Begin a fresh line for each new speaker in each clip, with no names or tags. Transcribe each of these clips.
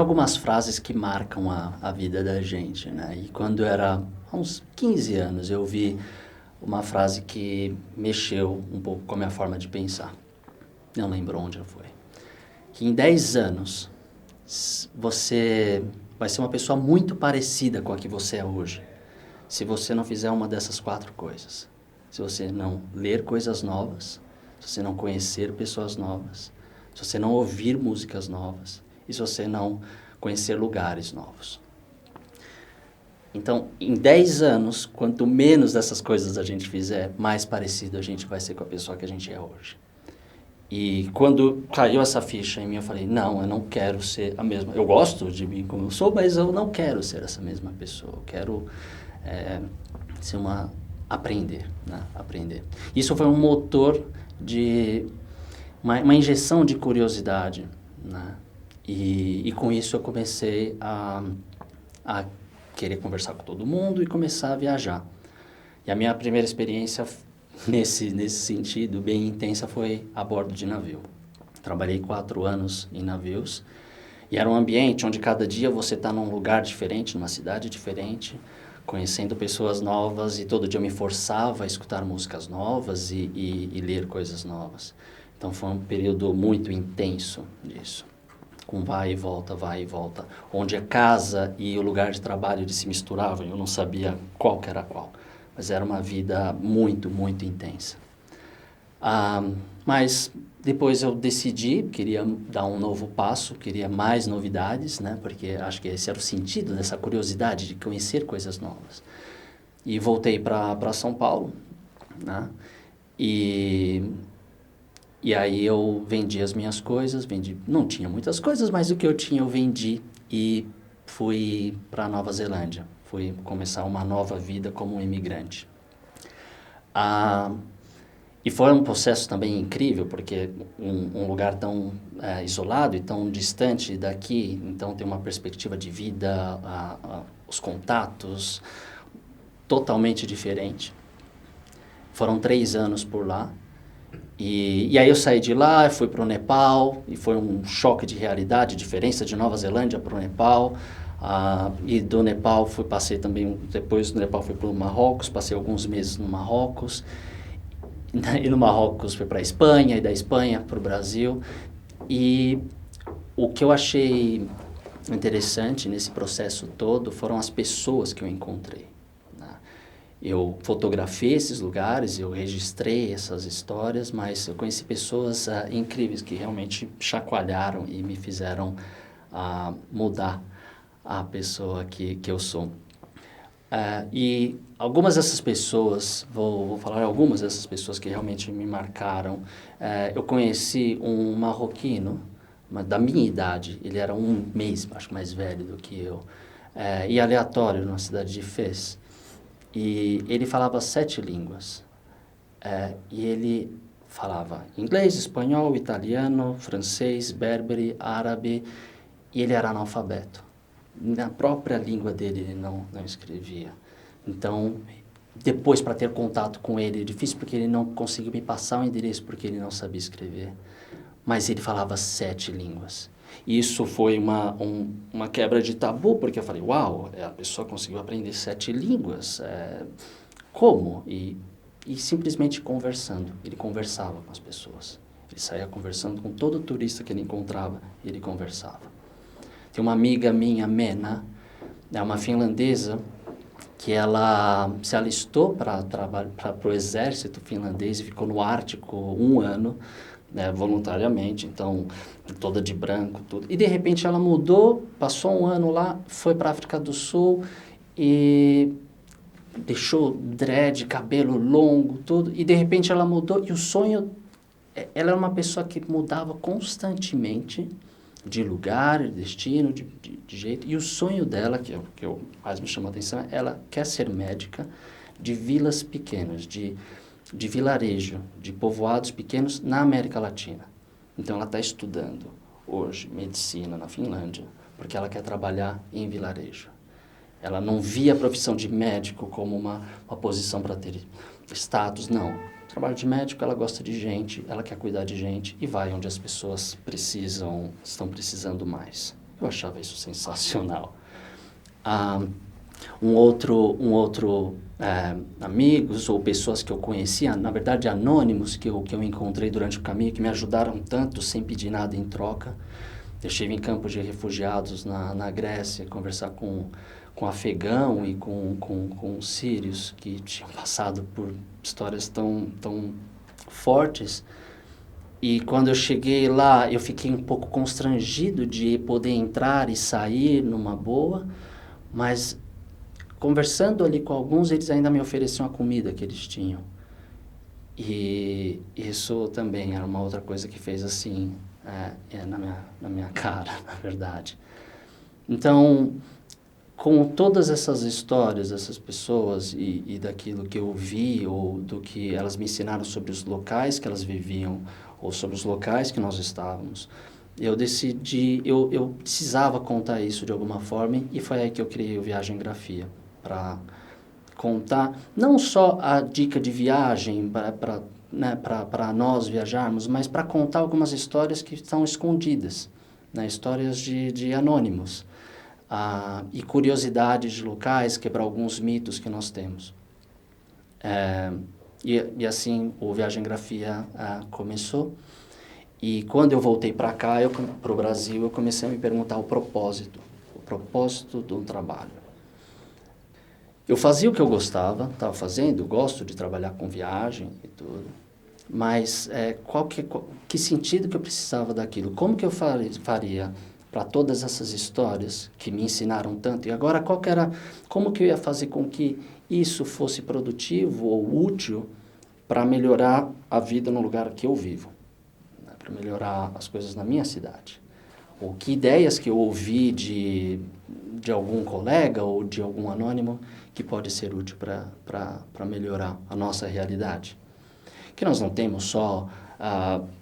algumas frases que marcam a vida da gente, né? E quando eu era há uns 15 anos, eu vi uma frase que mexeu um pouco com a minha forma de pensar. Não lembro onde foi. Que em 10 anos, você vai ser uma pessoa muito parecida com a que você é hoje. Se você não fizer uma dessas 4 coisas. Se você não ler coisas novas, se você não conhecer pessoas novas, se você não ouvir músicas novas e se você não conhecer lugares novos. Então, em 10 anos, quanto menos dessas coisas a gente fizer, mais parecido a gente vai ser com a pessoa que a gente é hoje. E quando caiu essa ficha em mim, eu falei, não, eu não quero ser a mesma. Eu gosto de mim como eu sou, mas eu não quero ser essa mesma pessoa. Eu quero ser aprender, né? Aprender. Isso foi um motor de uma injeção de curiosidade, né? E com isso eu comecei a querer conversar com todo mundo e começar a viajar. E a minha primeira experiência nesse sentido, bem intensa, foi a bordo de navio. Trabalhei 4 anos em navios e era um ambiente onde cada dia você está num lugar diferente, numa cidade diferente, conhecendo pessoas novas, e todo dia eu me forçava a escutar músicas novas e ler coisas novas. Então foi um período muito intenso disso, com vai e volta, onde a casa e o lugar de trabalho se misturavam, eu não sabia qual que era qual, mas era uma vida muito, muito intensa. Mas depois eu decidi, queria dar um novo passo, queria mais novidades, né? Porque acho que esse era o sentido dessa curiosidade de conhecer coisas novas. E voltei para São Paulo, né? E aí eu vendi as minhas coisas, não tinha muitas coisas, mas o que eu tinha eu vendi e fui para Nova Zelândia. Fui começar uma nova vida como um imigrante. E foi um processo também incrível, porque um lugar tão isolado e tão distante daqui, então tem uma perspectiva de vida, os contatos, totalmente diferente. Foram 3 anos por lá. E aí eu saí de lá, fui para o Nepal, e foi um choque de realidade, diferença de Nova Zelândia para o Nepal. E do Nepal passei também, depois do Nepal fui para o Marrocos, passei alguns meses no Marrocos. E no Marrocos fui para a Espanha, e da Espanha para o Brasil. E o que eu achei interessante nesse processo todo foram as pessoas que eu encontrei. Eu fotografei esses lugares, eu registrei essas histórias, mas eu conheci pessoas incríveis que realmente chacoalharam e me fizeram mudar a pessoa que eu sou. E algumas dessas pessoas, vou falar algumas dessas pessoas que realmente me marcaram. Eu conheci um marroquino, da minha idade, ele era um mês, acho, mais velho do que eu, e aleatório, na cidade de Fez. E ele falava 7 línguas. E ele falava inglês, espanhol, italiano, francês, berbere, árabe, e ele era analfabeto. Na própria língua dele ele não escrevia. Então, depois para ter contato com ele, é difícil porque ele não conseguiu me passar o endereço porque ele não sabia escrever. Mas ele falava 7 línguas. Isso foi uma quebra de tabu, porque eu falei, uau, a pessoa conseguiu aprender 7 línguas. Como? E simplesmente conversando. Ele conversava com as pessoas. Ele saía conversando com todo turista que ele encontrava, ele conversava. Tem uma amiga minha, Mena, é uma finlandesa, que ela se alistou para o exército finlandês e ficou no Ártico 1 ano, né, voluntariamente, então toda de branco, tudo. E de repente ela mudou, passou 1 ano lá, foi para a África do Sul e deixou dread, cabelo longo, tudo. E de repente ela mudou e o sonho... Ela era uma pessoa que mudava constantemente de lugar, de destino, de jeito. E o sonho dela, que eu mais me chamou a atenção, ela quer ser médica de vilas pequenas, de vilarejo, de povoados pequenos na América Latina. Então ela está estudando hoje medicina na Finlândia, porque ela quer trabalhar em vilarejo. Ela não via a profissão de médico como uma posição para ter status, não. O trabalho de médico, ela gosta de gente, ela quer cuidar de gente e vai onde as pessoas estão precisando mais. Eu achava isso sensacional. Um outro amigos ou pessoas que eu conhecia, na verdade anônimos, que eu encontrei durante o caminho, que me ajudaram tanto sem pedir nada em troca. Eu estive em campos de refugiados na Grécia, conversar com afegão e com sírios que tinham passado por histórias tão fortes. E quando eu cheguei lá, eu fiquei um pouco constrangido de poder entrar e sair numa boa, mas conversando ali com alguns, eles ainda me ofereciam a comida que eles tinham. E isso também era uma outra coisa que fez assim, na minha cara, na verdade. Então, com todas essas histórias dessas pessoas e daquilo que eu vi ou do que elas me ensinaram sobre os locais que elas viviam ou sobre os locais que nós estávamos, eu decidi, eu precisava contar isso de alguma forma e foi aí que eu criei o Viagem Grafia, para contar não só a dica de viagem para nós viajarmos, mas para contar algumas histórias que estão escondidas, né? Histórias de anônimos. E curiosidades de locais, quebrar alguns mitos que nós temos. E assim o Viagem Grafia começou. E quando eu voltei para cá, para o Brasil, eu comecei a me perguntar o propósito do trabalho. Eu fazia o que eu gostava, estava fazendo, eu gosto de trabalhar com viagem e tudo, mas que sentido que eu precisava daquilo? Como que eu faria para todas essas histórias que me ensinaram tanto? E agora, como que eu ia fazer com que isso fosse produtivo ou útil para melhorar a vida no lugar que eu vivo, né? Para melhorar as coisas na minha cidade? Ou que ideias que eu ouvi de algum colega ou de algum anônimo que pode ser útil para melhorar a nossa realidade? Que nós não temos só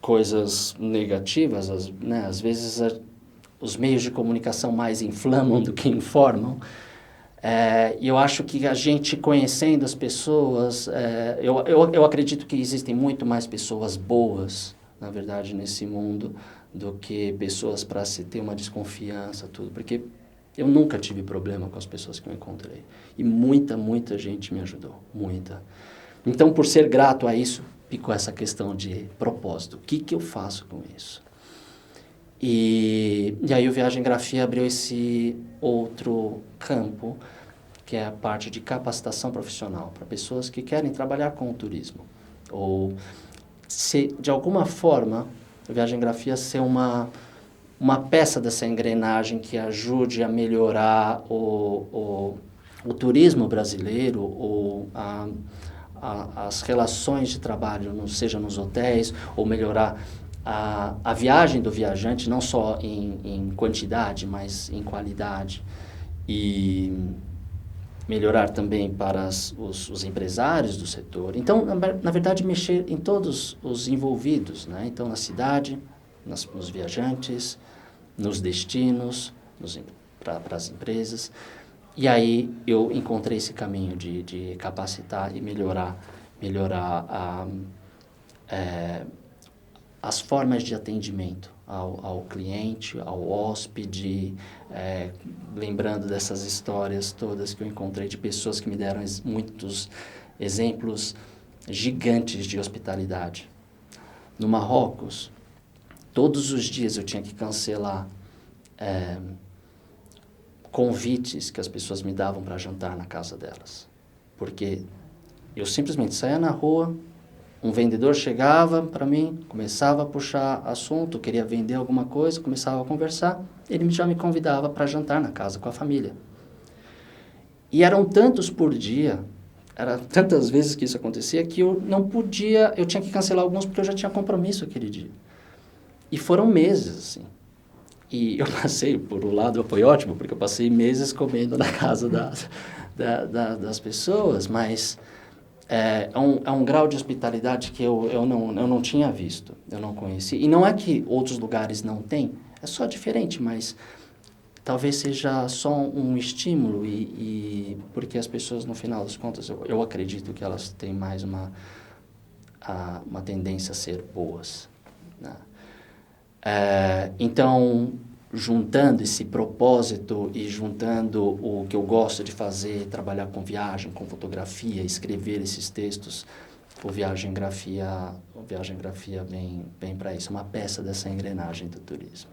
coisas negativas, né? Às vezes os meios de comunicação mais inflamam do que informam. E eu acho que a gente conhecendo as pessoas, eu acredito que existem muito mais pessoas boas, na verdade, nesse mundo, do que pessoas para se ter uma desconfiança, tudo. Porque eu nunca tive problema com as pessoas que eu encontrei. E muita gente me ajudou, muita. Então, por ser grato a isso, ficou essa questão de propósito. O que eu faço com isso? E aí o Viagem Grafia abriu esse outro campo, que é a parte de capacitação profissional, para pessoas que querem trabalhar com o turismo. Ou, de alguma forma, o Viagem Grafia ser uma peça dessa engrenagem que ajude a melhorar o turismo brasileiro, ou as relações de trabalho, seja nos hotéis, ou melhorar a viagem do viajante, não só em quantidade, mas em qualidade. E melhorar também para os empresários do setor. Então, na verdade, mexer em todos os envolvidos, né? Então, na cidade, nos viajantes, nos destinos, para as empresas. E aí eu encontrei esse caminho de capacitar e melhorar as formas de atendimento ao cliente, ao hóspede, lembrando dessas histórias todas que eu encontrei de pessoas que me deram muitos exemplos gigantes de hospitalidade. No Marrocos, todos os dias eu tinha que cancelar convites que as pessoas me davam para jantar na casa delas. Porque eu simplesmente saía na rua, um vendedor chegava para mim, começava a puxar assunto, queria vender alguma coisa, começava a conversar, ele já me convidava para jantar na casa com a família. E eram tantos por dia, era tantas vezes que isso acontecia, que eu não podia, eu tinha que cancelar alguns porque eu já tinha compromisso aquele dia. E foram meses, assim. E eu passei, por um lado, foi ótimo, porque eu passei meses comendo na casa das pessoas, mas é um grau de hospitalidade que eu não tinha visto, eu não conhecia. E não é que outros lugares não têm, é só diferente, mas talvez seja só um estímulo, porque as pessoas, no final das contas, eu acredito que elas têm mais uma tendência a ser boas, né? Então, juntando esse propósito e juntando o que eu gosto de fazer, trabalhar com viagem, com fotografia, escrever esses textos, o Viagem Grafia vem para isso, uma peça dessa engrenagem do turismo.